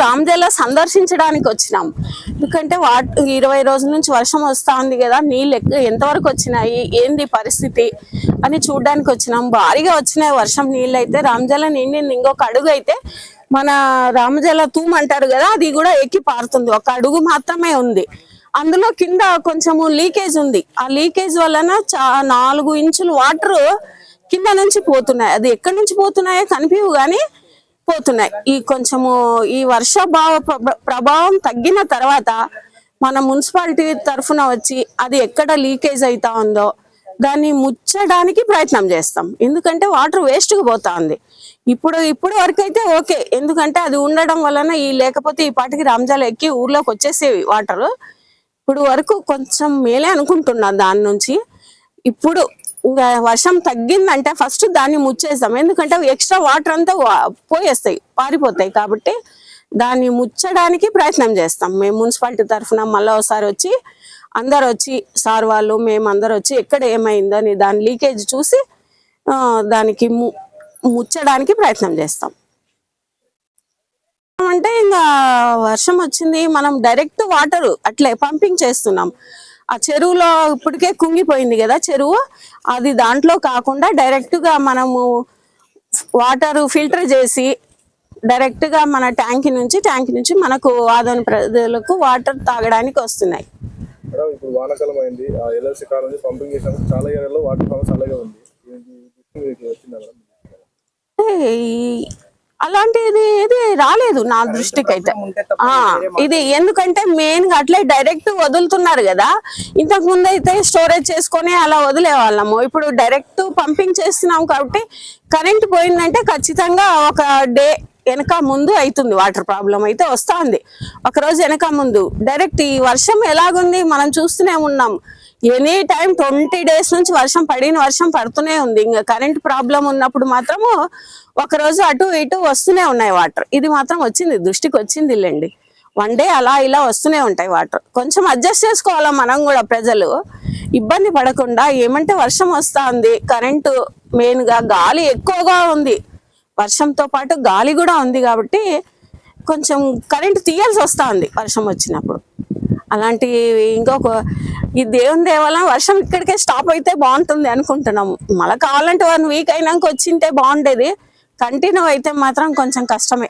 రామజల సందర్శించడానికి వచ్చినాం. ఎందుకంటే 20 రోజుల నుంచి వర్షం వస్తా ఉంది కదా, నీళ్ళు ఎంతవరకు వచ్చినాయి, ఏంది పరిస్థితి అని చూడడానికి వచ్చినాం. భారీగా వచ్చినాయి వర్షం నీళ్ళు అయితే. రామజల నిండింది. ఇంకొక అడుగు అయితే మన రామజల తూము అంటారు కదా, అది కూడా ఎక్కి పారుతుంది. ఒక అడుగు మాత్రమే ఉంది. అందులో కింద కొంచెము లీకేజ్ ఉంది. ఆ లీకేజ్ వలన 4 ఇంచులు వాటర్ కింద నుంచి పోతున్నాయి. అది ఎక్కడి నుంచి పోతున్నాయో కనిపించవు కానీ పోతున్నాయి. ఈ కొంచెము ఈ ప్రభావం తగ్గిన తర్వాత మన మున్సిపాలిటీ తరఫున వచ్చి అది ఎక్కడ లీకేజ్ అవుతా ఉందో దాన్ని ముచ్చడానికి ప్రయత్నం చేస్తాం. ఎందుకంటే వాటర్ వేస్ట్గా పోతా ఉంది. ఇప్పుడు వరకు అయితే ఓకే, ఎందుకంటే అది ఉండడం వలన లేకపోతే ఈ పాటికి రామజల ఎక్కి ఊర్లోకి వచ్చేసేవి వాటర్. ఇప్పుడు వరకు కొంచెం మేలే అనుకుంటున్నా దాని నుంచి. ఇప్పుడు ఇంకా వర్షం తగ్గిందంటే ఫస్ట్ దాన్ని ముచ్చేస్తాం. ఎందుకంటే ఎక్స్ట్రా వాటర్ అంతా పోయేస్తాయి, పారిపోతాయి. కాబట్టి దాన్ని ముచ్చడానికి ప్రయత్నం చేస్తాం మేము మున్సిపాలిటీ తరఫున. మళ్ళీ ఒకసారి వచ్చి అందరు వచ్చి సార్ వాళ్ళు మేమందరూ వచ్చి ఎక్కడ ఏమైందో అని దాని లీకేజ్ చూసి దానికి ముచ్చడానికి ప్రయత్నం చేస్తాం. అంటే ఇంకా వర్షం వచ్చింది, మనం డైరెక్ట్ వాటర్ అట్లే పంపింగ్ చేస్తున్నాం. ఆ చెరువులో ఇప్పటికే కుంగిపోయింది కదా చెరువు, అది దాంట్లో కాకుండా డైరెక్ట్ గా మనము వాటర్ ఫిల్టర్ చేసి డైరెక్ట్ గా మన ట్యాంక్ నుంచి మనకు ఆదోని ప్రజలకు వాటర్ తాగడానికి వస్తున్నాయి. ఇప్పుడు వానాకాలం అయింది, ఆ ఎల్ఎల్సి కాలం నుంచి పంపింగ్ చేసినప్పుడు చాలా ఏరియాలో వాటర్ ప్రాబ్లమ్స్ అలాగే ఉంది. అలాంటిది ఏది రాలేదు నా దృష్టికి అయితే. ఇది ఎందుకంటే మెయిన్ గా అట్లే డైరెక్ట్ వదులుతున్నారు కదా. ఇంతకు ముందు అయితే స్టోరేజ్ చేసుకొని అలా వదిలే వాళ్ళము. ఇప్పుడు డైరెక్ట్ పంపింగ్ చేస్తున్నాం కాబట్టి కరెంట్ పోయిందంటే ఖచ్చితంగా ఒక డే వెనక ముందు అవుతుంది. వాటర్ ప్రాబ్లం అయితే వస్తా ఉంది ఒక రోజు వెనక ముందు. డైరెక్ట్ ఈ వర్షం ఎలాగుంది మనం చూస్తూనే ఉన్నాం. ఎనీ టైం 20 days నుంచి వర్షం పడుతూనే ఉంది. ఇంకా కరెంట్ ప్రాబ్లం ఉన్నప్పుడు మాత్రము ఒక రోజు అటు ఇటు వస్తూనే ఉన్నాయి వాటర్. ఇది మాత్రం దృష్టికి వచ్చింది లేండి. 1 day అలా ఇలా వస్తూనే ఉంటాయి వాటర్. కొంచెం అడ్జస్ట్ చేసుకోవాలా మనం కూడా, ప్రజలు ఇబ్బంది పడకుండా. ఏమంటే వర్షం వస్తా ఉంది, కరెంటు మెయిన్ గా గాలి ఎక్కువగా ఉంది, వర్షంతో పాటు గాలి కూడా ఉంది కాబట్టి కొంచెం కరెంటు తీయాల్సి వస్తా ఉంది వర్షం వచ్చినప్పుడు. అలాంటి ఈ దేవుని దేవాల వర్షం ఇక్కడికే స్టాప్ అయితే బాగుంటుంది అనుకుంటున్నాము. మళ్ళీ కావాలంటే 1 week అయినాక వచ్చింటే బాగుండేది. కంటిన్యూ అయితే మాత్రం కొంచెం కష్టమే.